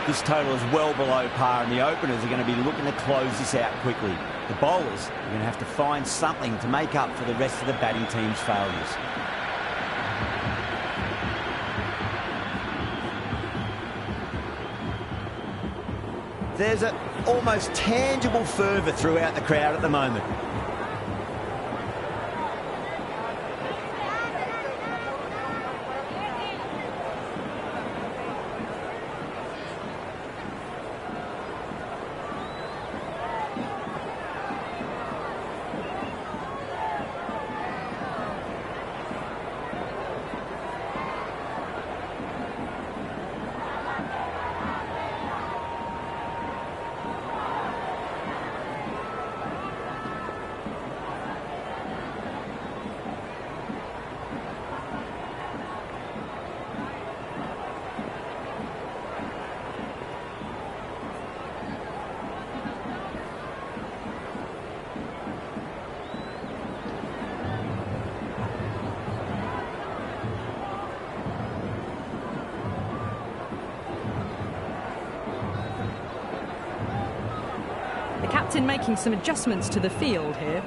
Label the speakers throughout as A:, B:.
A: This total is well below par, and the openers are going to be looking to close this out quickly. The bowlers are going to have to find something to make up for the rest of the batting team's failures. There's an almost tangible fervour throughout the crowd at the moment.
B: The captain making some adjustments to the field here.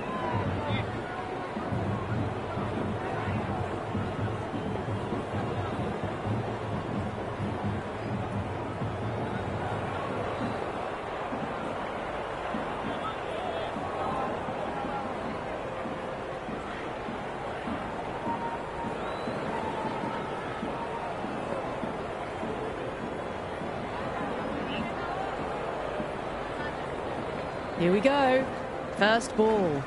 B: Here we go. First ball.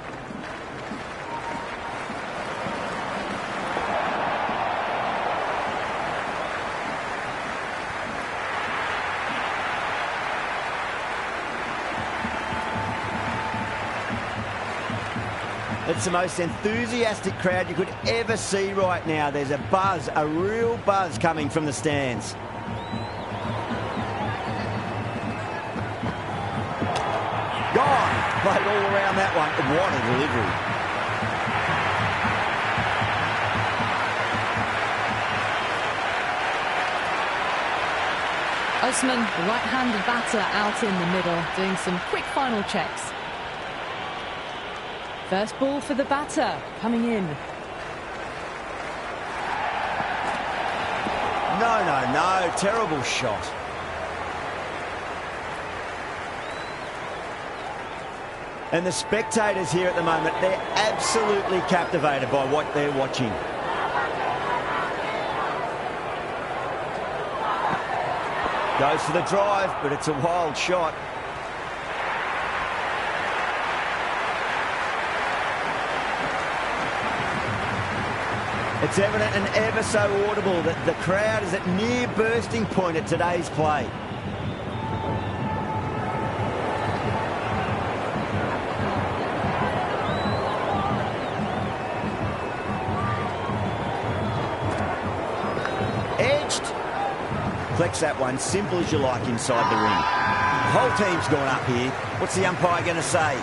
A: It's the most enthusiastic crowd you could ever see right now. There's a buzz, a real buzz coming from the stands. Gone. Played all around that one. What a delivery.
B: Osman, the right-handed batter, out in the middle, doing some quick final checks. First ball for the batter, coming in.
A: No. Terrible shot. And the spectators here at the moment, they're absolutely captivated by what they're watching. Goes for the drive, but it's a wild shot. It's evident and ever so audible that the crowd is at near bursting point at today's play. Edged. Flex that one, simple as you like inside the ring. The whole team's gone up here. What's the umpire going to say?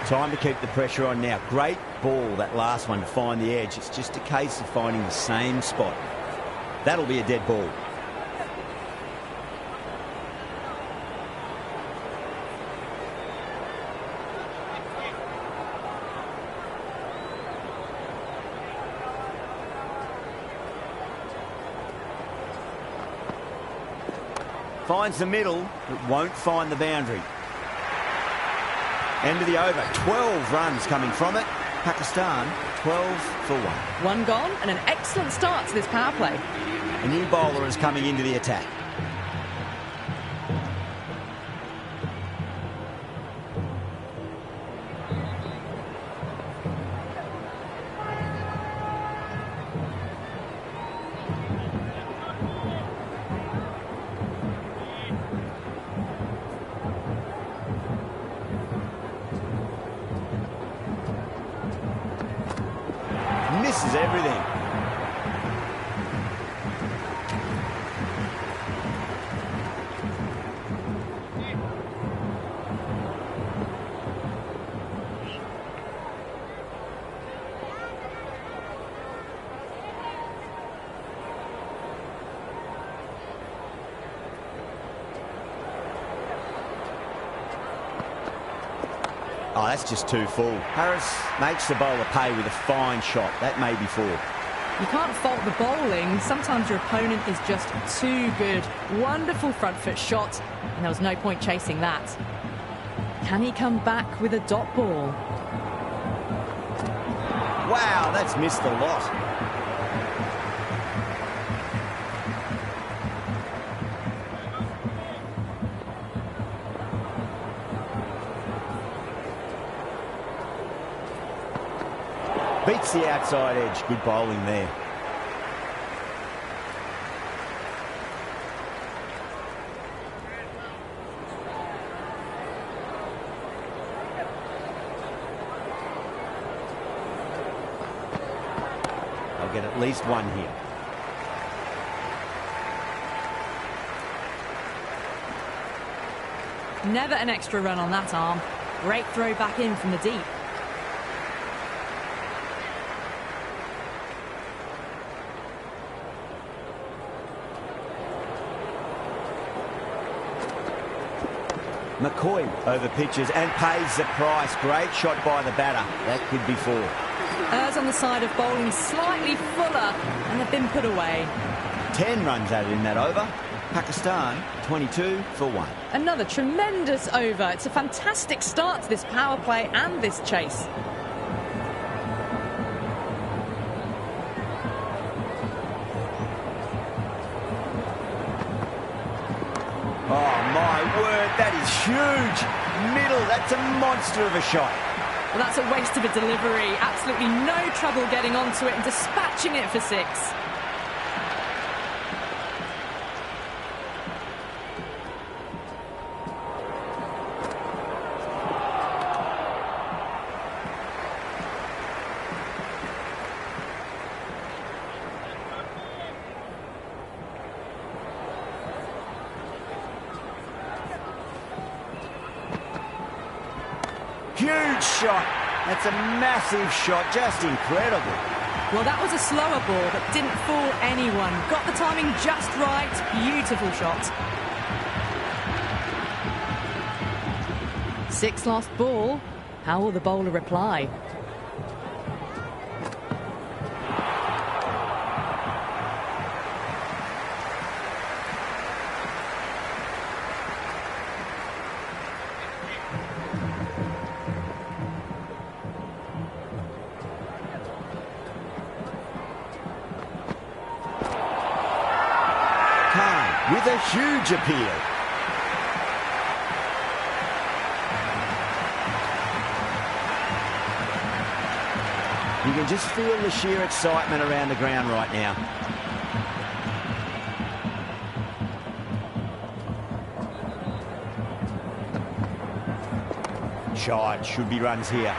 A: Time to keep the pressure on now. Great ball, that last one, to find the edge. It's just a case of finding the same spot. That'll be a dead ball. Finds the middle, but won't find the boundary. End of the over. 12 runs coming from it. Pakistan, 12 for 1.
B: One gone and an excellent start to this power play.
A: A new bowler is coming into the attack. Misses everything. Oh, that's just too full. Harris makes the bowler pay with a fine shot. That may be four.
B: You can't fault the bowling. Sometimes your opponent is just too good. Wonderful front foot shot, and there was no point chasing that. Can he come back with a dot ball?
A: Wow, that's missed a lot. Beats the outside edge. Good bowling there. They'll get at least one here.
B: Never an extra run on that arm. Great throw back in from the deep.
A: McCoy over pitches and pays the price. Great shot by the batter. That could be four.
B: Errs on the side of bowling slightly fuller, and they've been put away.
A: 10 runs added in that over. Pakistan 22 for 1.
B: Another tremendous over. It's a fantastic start to this power play and this chase.
A: Oh, my word, that is huge. Middle, that's a monster of a shot.
B: Well, that's a waste of a delivery. Absolutely no trouble getting onto it and dispatching it for 6.
A: Huge shot. That's a massive shot. Just incredible.
B: Well, that was a slower ball that didn't fool anyone. Got the timing just right. Beautiful shot. 6 last ball. How will the bowler reply?
A: With a huge appeal. You can just feel the sheer excitement around the ground right now. Shot, should be runs here.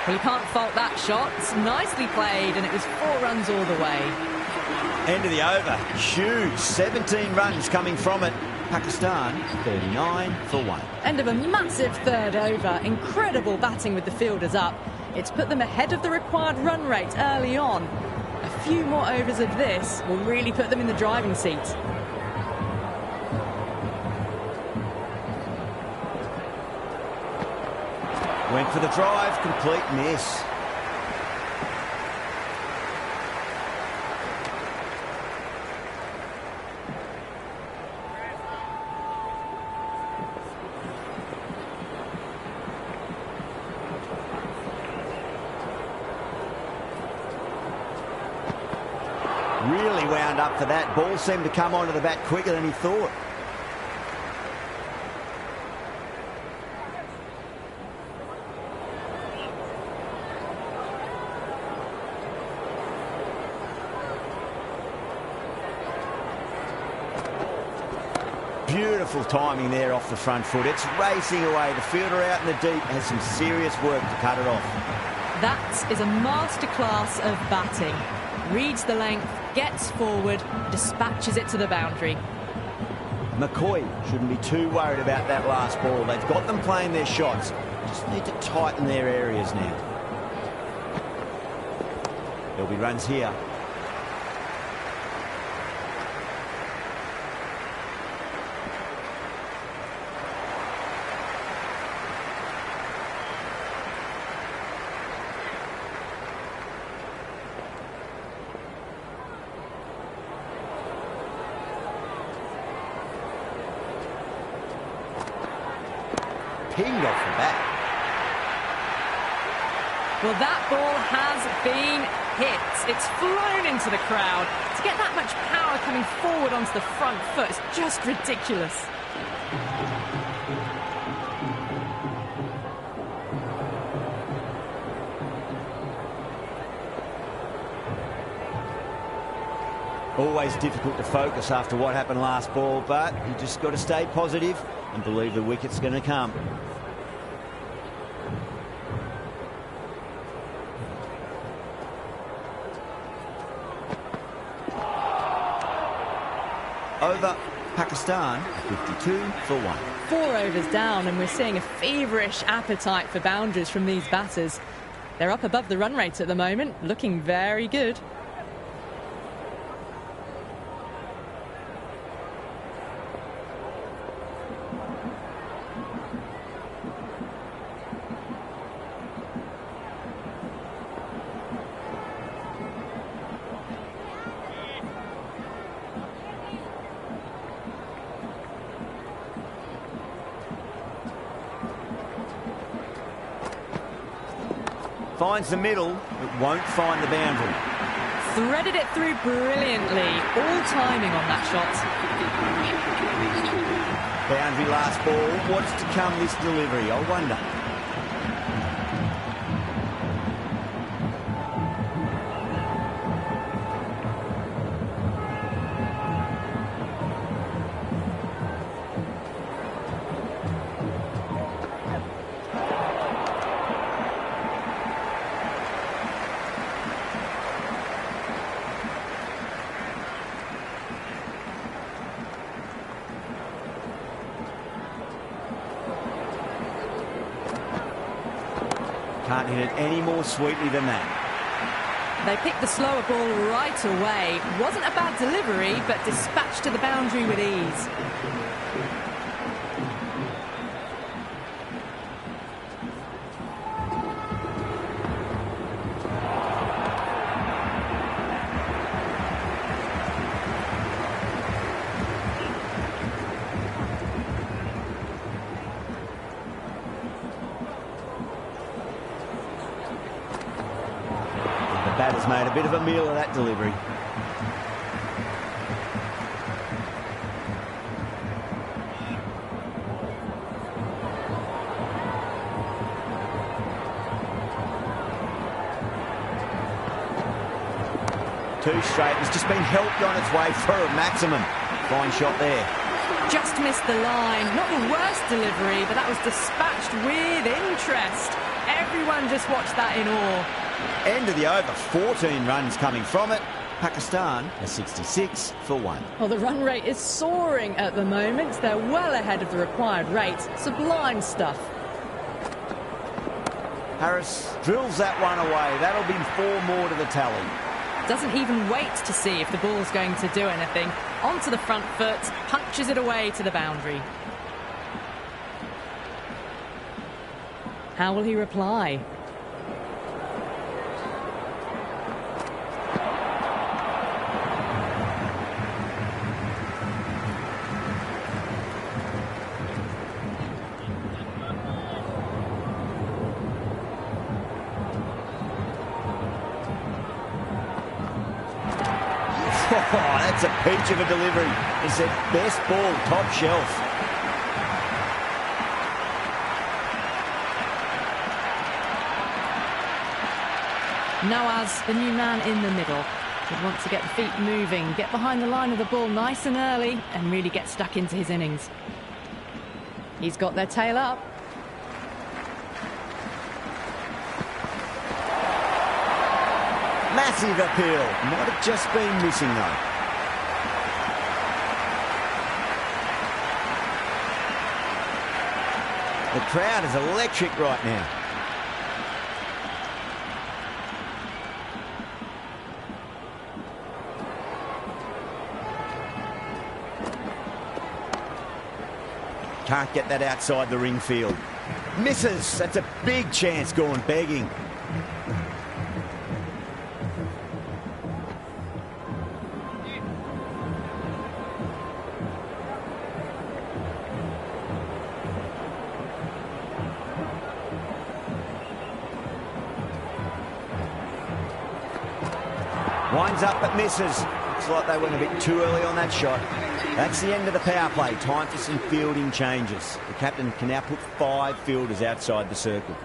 B: Well, you can't fault that shot. Nicely played, and it was 4 runs all the way.
A: End of the over. Huge. 17 runs coming from it. Pakistan 39 for 1.
B: End of a massive third over. Incredible batting with the fielders up. It's put them ahead of the required run rate early on. A few more overs of this will really put them in the driving seat.
A: Went for the drive. Complete miss. Really wound up for that. Ball seemed to come onto the bat quicker than he thought. Beautiful timing there off the front foot. It's racing away. The fielder out in the deep has some serious work to cut it off.
B: That is a masterclass of batting. Reads the length, gets forward, dispatches it to the boundary.
A: McCoy shouldn't be too worried about that last ball. They've got them playing their shots. Just need to tighten their areas now. There'll be runs here. pinged off the bat.
B: Well, that ball has been hit. It's flown into the crowd. To get that much power coming forward onto the front foot is just ridiculous.
A: Always difficult to focus after what happened last ball, but you just got to stay positive and believe the wicket's going to come. Over Pakistan, 52 for 1.
B: 4 overs down, and we're seeing a feverish appetite for boundaries from these batters. They're up above the run rate at the moment, looking very good.
A: Finds the middle, but won't find the boundary.
B: Threaded it through brilliantly. All timing on that shot.
A: Boundary last ball. What's to come this delivery? I wonder. Can't hit it any more sweetly than that.
B: They picked the slower ball right away. Wasn't a bad delivery, but dispatched to the boundary with ease.
A: The batter's made a bit of a meal of that delivery. Too straight. It's just been helped on its way for a maximum. Fine shot there.
B: Just missed the line. Not the worst delivery, but that was dispatched with interest. Everyone just watched that in awe.
A: End of the over, 14 runs coming from it. Pakistan are 66 for 1.
B: Well, the run rate is soaring at the moment. They're well ahead of the required rate. Sublime stuff.
A: Harris drills that one away. That'll be 4 more to the tally.
B: Doesn't even wait to see if the ball's going to do anything. Onto the front foot, punches it away to the boundary. How will he reply?
A: Oh, that's a peach of a delivery. It's their best ball, top shelf.
B: Nawaz, the new man in the middle, would want to get the feet moving, get behind the line of the ball nice and early, and really get stuck into his innings. He's got their tail up.
A: Massive appeal. Might have just been missing, though. The crowd is electric right now. Can't get that outside the ring field. Misses. That's a big chance gone begging. Winds up but misses. Looks like they went a bit too early on that shot. That's the end of the power play. Time for some fielding changes. The captain can now put 5 fielders outside the circle.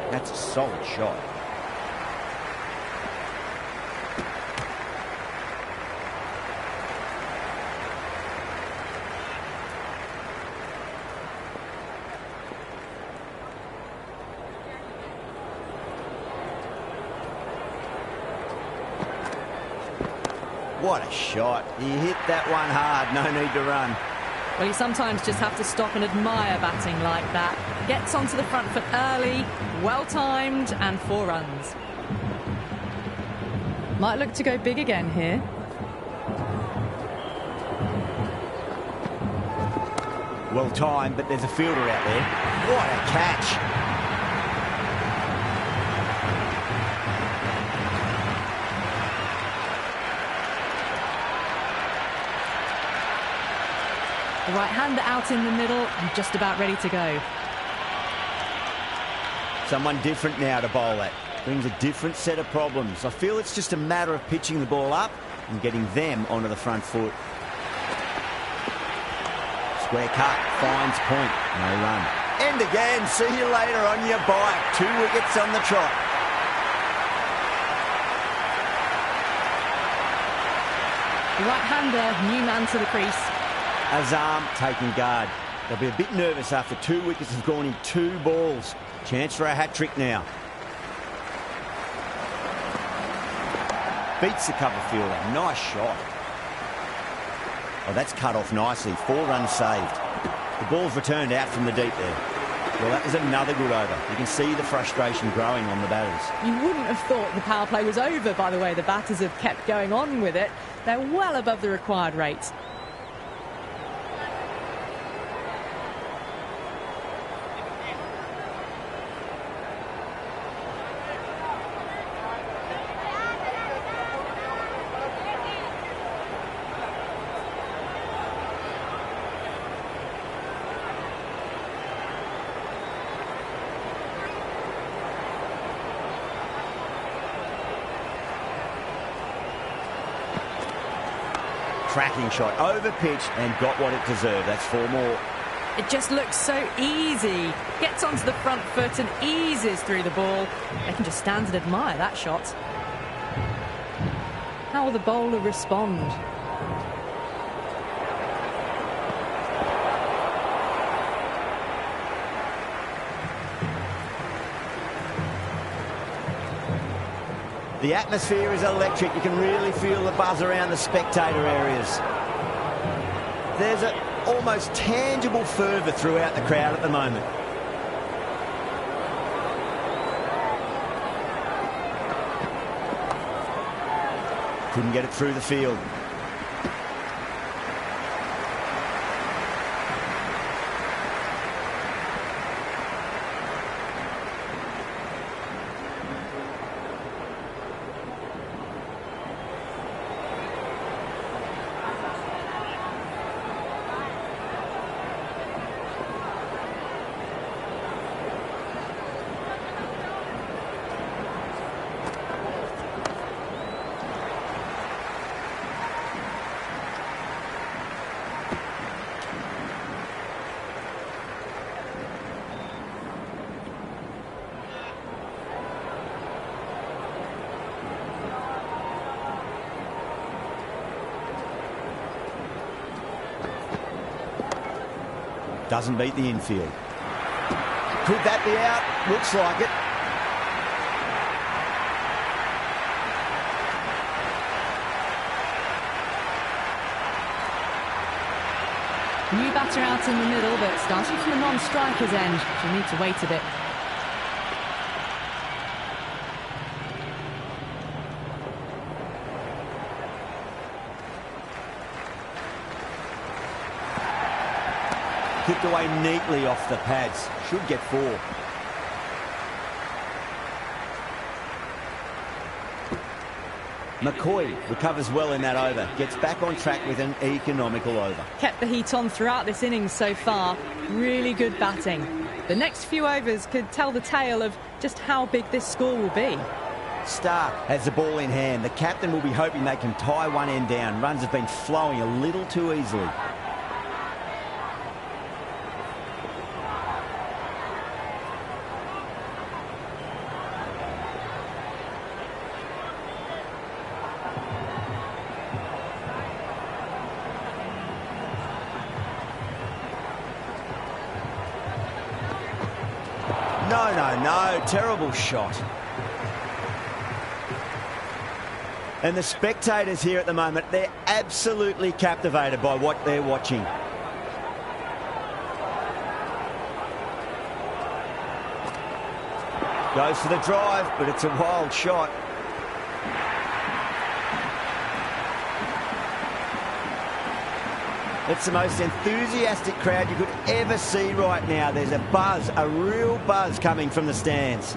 A: That's a solid shot. What a shot. He hit that one hard. No need to run.
B: Well, you sometimes just have to stop and admire batting like that. Gets onto the front foot early, well-timed, and 4 runs. Might look to go big again here.
A: Well-timed, but there's a fielder out there. What a catch.
B: The right-hander out in the middle and just about ready to go.
A: Someone different now to bowl at. Brings a different set of problems. I feel it's just a matter of pitching the ball up and getting them onto the front foot. Square cut, finds point, no run. End again, see you later on your bike. 2 wickets on the trot.
B: The right-hander, new man to the crease.
A: Azam taking guard. They'll be a bit nervous after 2 wickets have gone in 2 balls. Chance for a hat-trick now. Beats the cover fielder. Nice shot. Oh, that's cut off nicely. 4 runs saved. The ball's returned out from the deep there. Well, that was another good over. You can see the frustration growing on the batters.
B: You wouldn't have thought the power play was over, by the way. The batters have kept going on with it. They're well above the required rate.
A: Cracking shot, over pitch and got what it deserved. That's 4 more.
B: It just looks so easy. Gets onto the front foot and eases through the ball. They can just stand and admire that shot. How will the bowler respond?
A: The atmosphere is electric. You can really feel the buzz around the spectator areas. There's an almost tangible fervour throughout the crowd at the moment. Couldn't get it through the field. Doesn't beat the infield. Could that be out? Looks like it.
B: New batter out in the middle, but starting from the non-striker's end. She'll need to wait a bit.
A: Kicked away neatly off the pads. Should get 4. McCoy recovers well in that over. Gets back on track with an economical over.
B: Kept the heat on throughout this innings so far. Really good batting. The next few overs could tell the tale of just how big this score will be.
A: Stark has the ball in hand. The captain will be hoping they can tie one end down. Runs have been flowing a little too easily. No, terrible shot. And the spectators here at the moment, they're absolutely captivated by what they're watching. Goes for the drive, but it's a wild shot. It's the most enthusiastic crowd you could ever see right now. There's a buzz, a real buzz coming from the stands.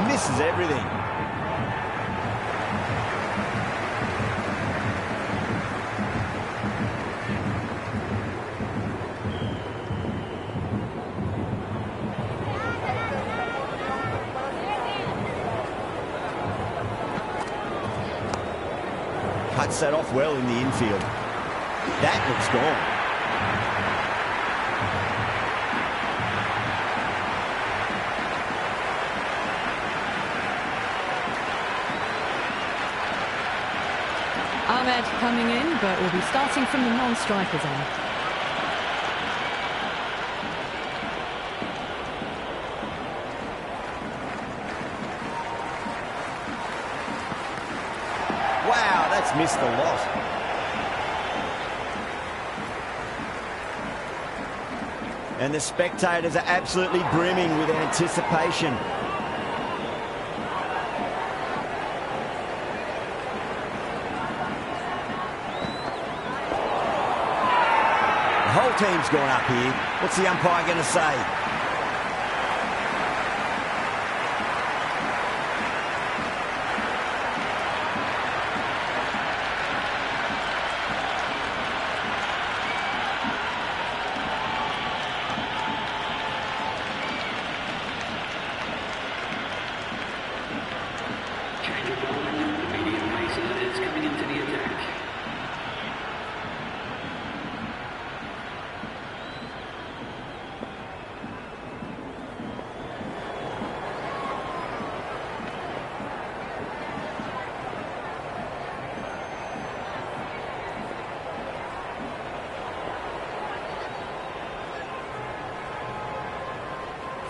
A: Misses everything. Cuts that off well in the infield. That looks gone.
B: Ahmed coming in, but will be starting from the non-striker's end.
A: Wow, that's missed a lot. And the spectators are absolutely brimming with anticipation. The whole team's gone up here. What's the umpire going to say?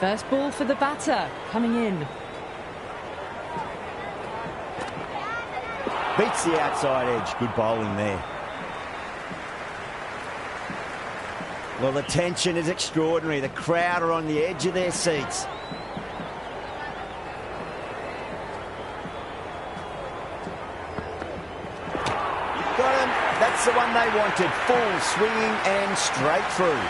B: First ball for the batter, coming in.
A: Beats the outside edge. Good bowling there. Well, the tension is extraordinary. The crowd are on the edge of their seats. Got him. That's the one they wanted. Full, swinging and straight through.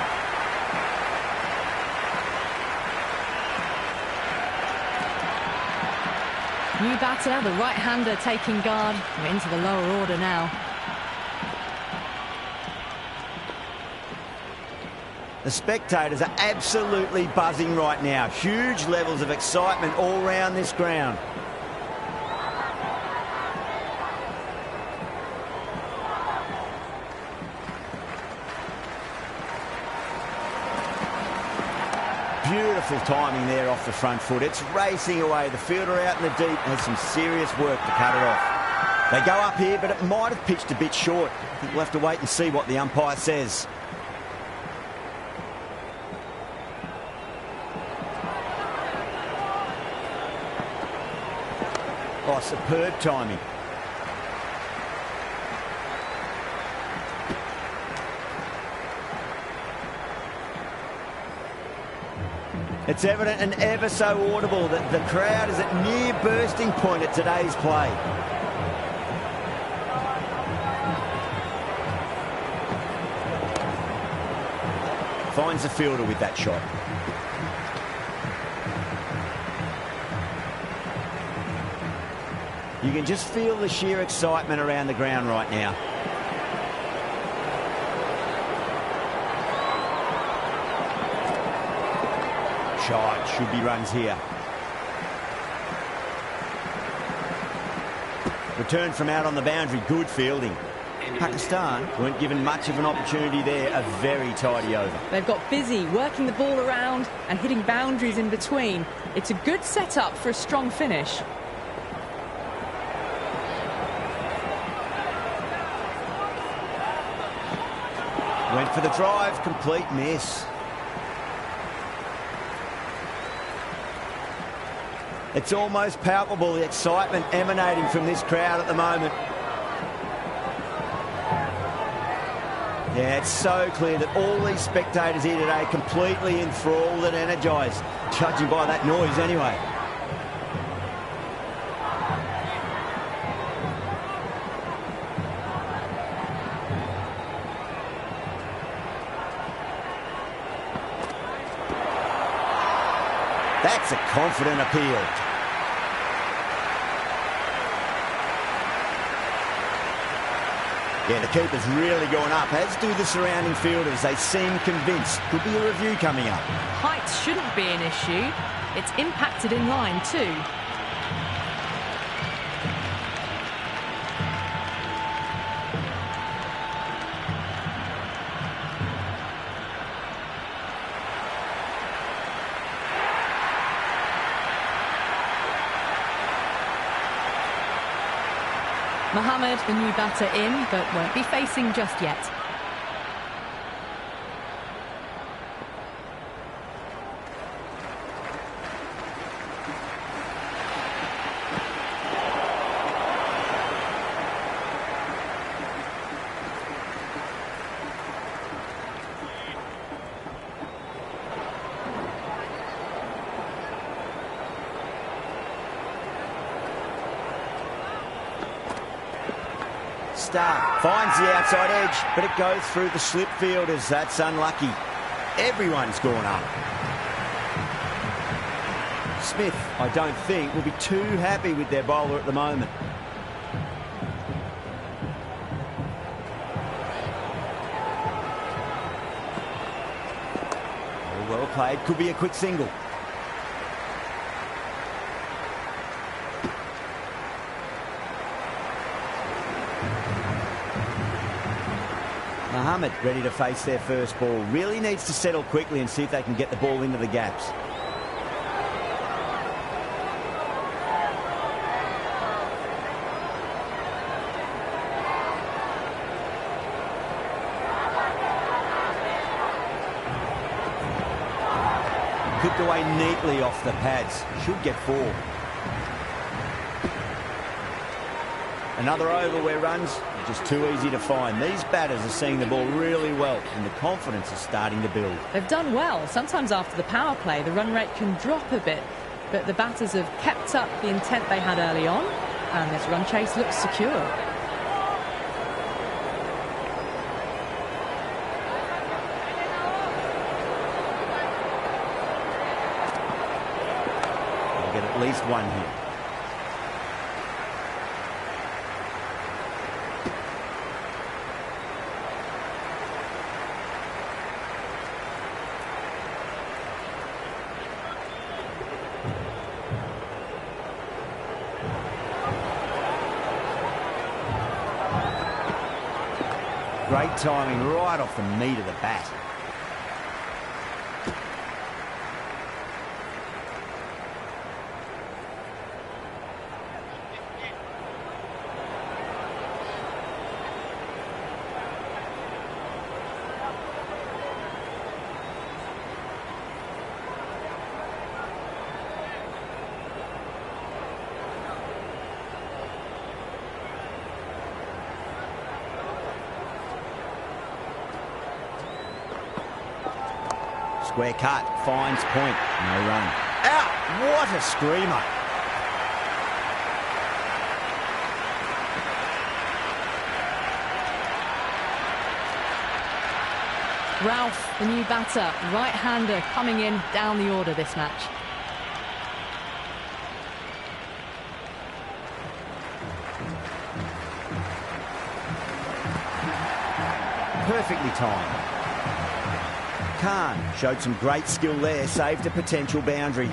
B: New batter, the right-hander taking guard. We're into the lower order now.
A: The spectators are absolutely buzzing right now. Huge levels of excitement all around this ground. Beautiful timing there off the front foot. It's racing away. The fielder out in the deep has some serious work to cut it off. They go up here, but it might have pitched a bit short. I think we'll have to wait and see what the umpire says. Oh, superb timing. It's evident and ever so audible that the crowd is at near bursting point at today's play. Finds the fielder with that shot. You can just feel the sheer excitement around the ground right now. Shot, should be runs here. Return from out on the boundary, good fielding. Pakistan weren't given much of an opportunity there, a very tidy over.
B: They've got busy working the ball around and hitting boundaries in between. It's a good setup for a strong finish.
A: Went for the drive, complete miss. It's almost palpable, the excitement emanating from this crowd at the moment. Yeah, it's so clear that all these spectators here today completely enthralled and energised, judging by that noise anyway. That's a confident appeal. Yeah, the keeper's really gone up, as do the surrounding fielders. They seem convinced. Could be a review coming up.
B: Height shouldn't be an issue. It's impacted in line too. Mohammed, the new batter, in, but won't be facing just yet.
A: Stark finds the outside edge, but it goes through the slip fielders. That's unlucky. Everyone's gone up. Smith, I don't think, will be too happy with their bowler at the moment. Well played. Could be a quick single. Mohammed ready to face their first ball. Really needs to settle quickly and see if they can get the ball into the gaps. Clipped away neatly off the pads. Should get 4. Another over where runs are just too easy to find. These batters are seeing the ball really well and the confidence is starting to build.
B: They've done well. Sometimes after the power play, the run rate can drop a bit, but the batters have kept up the intent they had early on, and this run chase looks secure.
A: They'll get at least 1 here. Great timing right off the meat of the bat. Square cut, finds point, no run. Out! What a screamer!
B: Ralph, the new batter, right-hander coming in down the order this match.
A: Perfectly timed. Khan showed some great skill there, saved a potential boundary.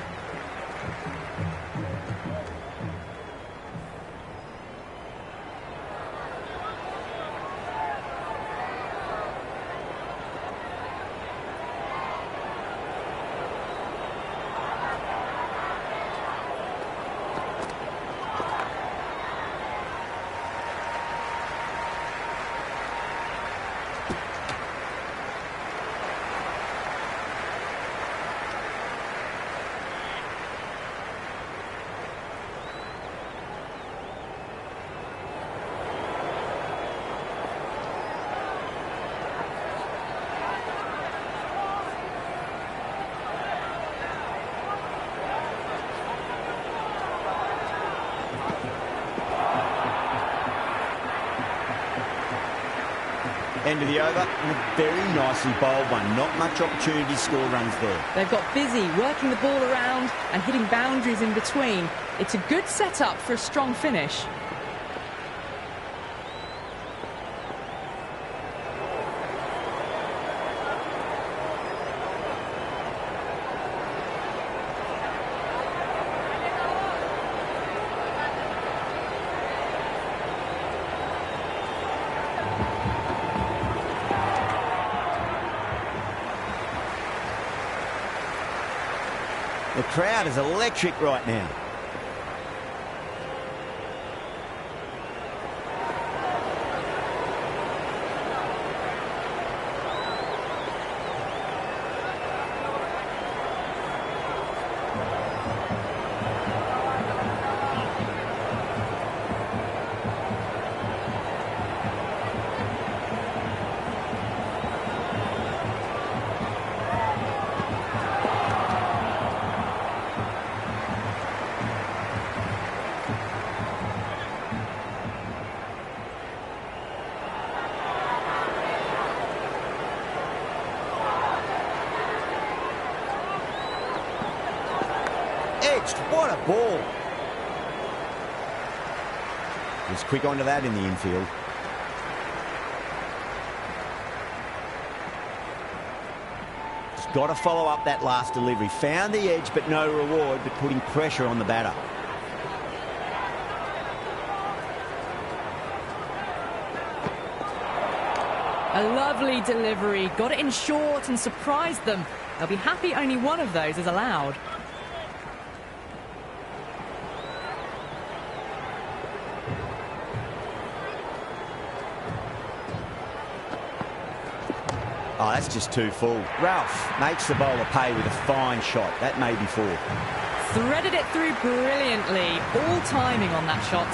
A: End of the over, and a very nicely bowled one. Not much opportunity to score runs there.
B: They've got busy working the ball around and hitting boundaries in between. It's a good setup for a strong finish.
A: The crowd is electric right now. What a ball. He's quick onto that in the infield. He's got to follow up that last delivery. Found the edge, but no reward, but putting pressure on the batter.
B: A lovely delivery. Got it in short and surprised them. They'll be happy only one of those is allowed.
A: Oh, that's just too full. Ralph makes the bowler pay with a fine shot. That may be four.
B: Threaded it through brilliantly. All timing on that shot.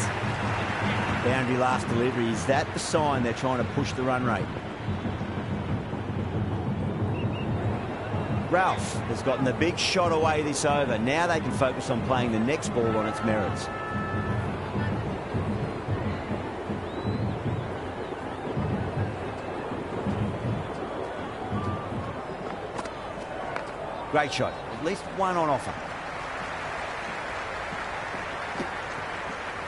A: Boundary last delivery. Is that the sign they're trying to push the run rate? Ralph has gotten the big shot away this over. Now they can focus on playing the next ball on its merits. Great shot. At least one on offer.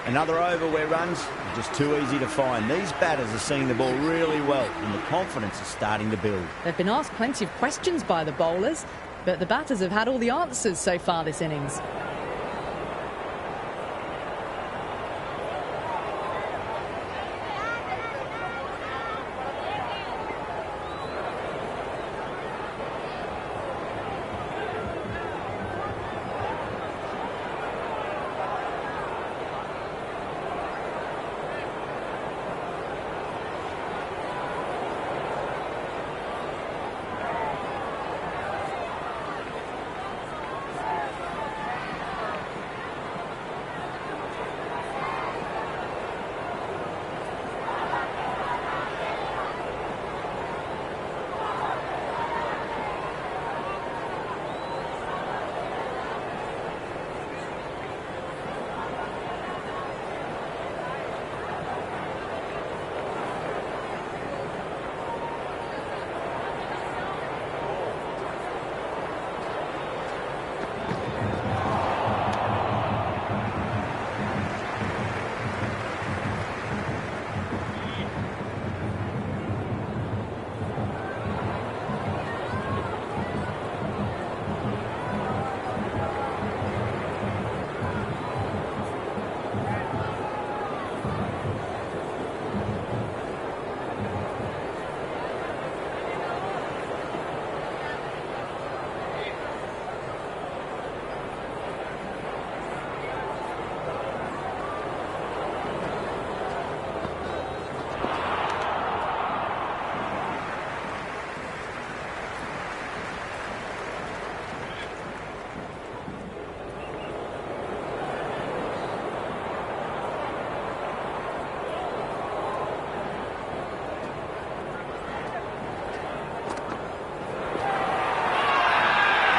A: Another over where runs are just too easy to find. These batters are seeing the ball really well and the confidence is starting to build.
B: They've been asked plenty of questions by the bowlers, but the batters have had all the answers so far this innings.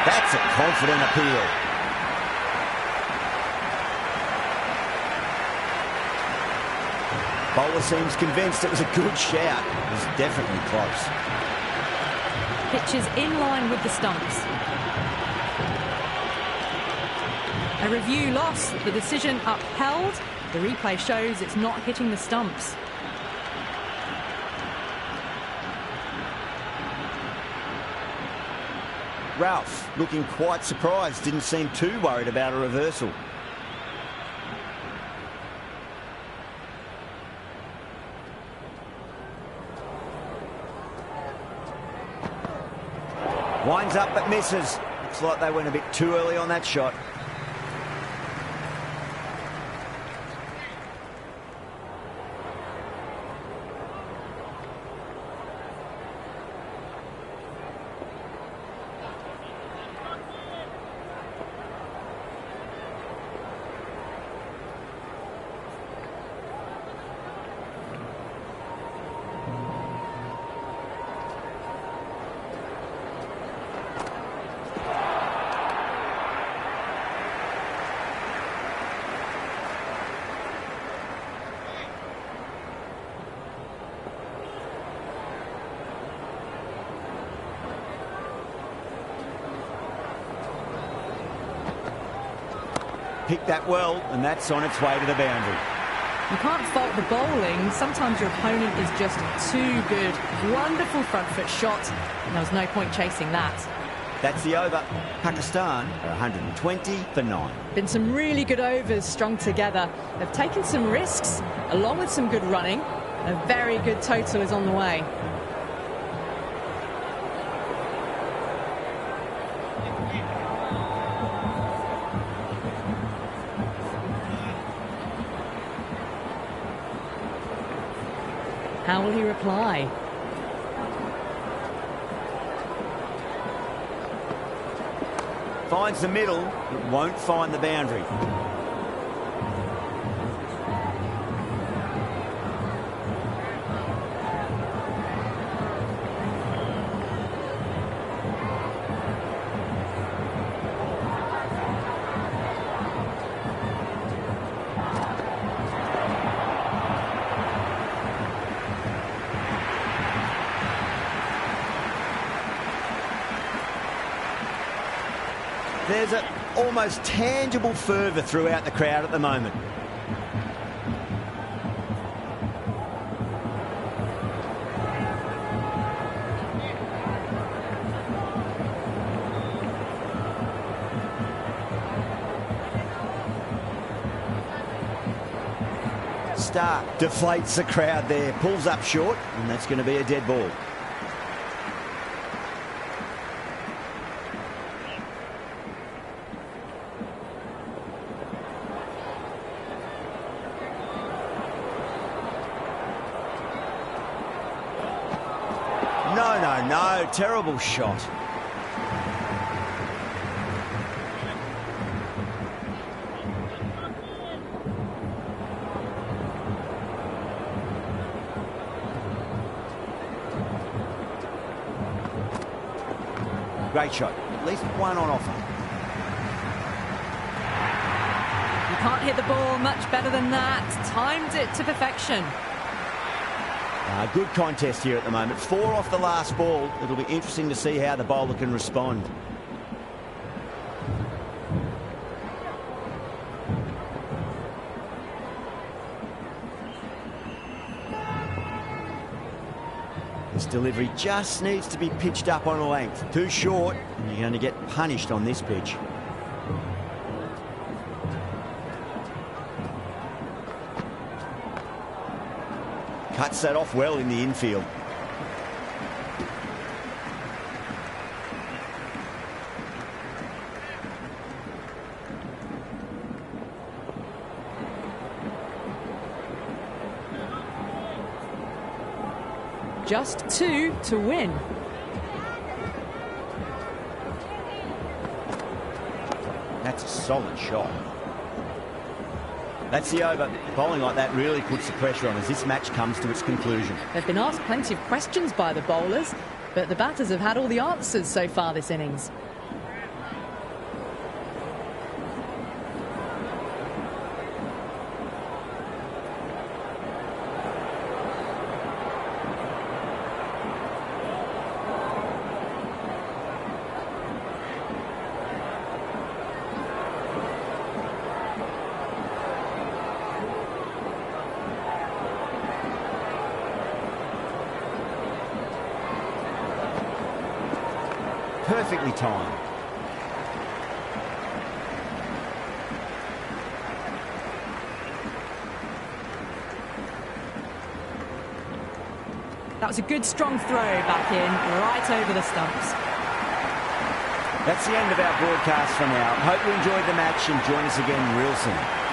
A: That's a confident appeal. Bowler seems convinced it was a good shout. It was definitely close.
B: Pitch is in line with the stumps. A review loss, the decision upheld. The replay shows it's not hitting the stumps.
A: Ralph looking quite surprised, didn't seem too worried about a reversal. Winds up but misses. Looks like they went a bit too early on that shot. Picked that well, and that's on its way to the boundary.
B: You can't fault the bowling. Sometimes your opponent is just too good. Wonderful front foot shot, and there was no point chasing that.
A: That's the over. Pakistan are 120 for 9.
B: Been some really good overs strung together. They've taken some risks, along with some good running. A very good total is on the way. How will he reply?
A: Finds the middle, but won't find the boundary. There's an almost tangible fervour throughout the crowd at the moment. Stark deflates the crowd there, pulls up short, and that's going to be a dead ball. No, terrible shot. Great shot. At least one on offer.
B: You can't hit the ball much better than that. Timed it to perfection.
A: Good contest here at the moment. 4 off the last ball. It'll be interesting to see how the bowler can respond. This delivery just needs to be pitched up on a length. Too short, and you're going to get punished on this pitch. Cuts that off well in the infield.
B: Just 2 to win.
A: That's a solid shot. That's the over. Bowling like that really puts the pressure on as this match comes to its conclusion.
B: They've been asked plenty of questions by the bowlers, but the batters have had all the answers so far this innings.
A: perfectly timed.
B: That was a good, strong throw back in, right over the stumps.
A: That's the end of our broadcast for now. Hope you enjoyed the match and join us again real soon.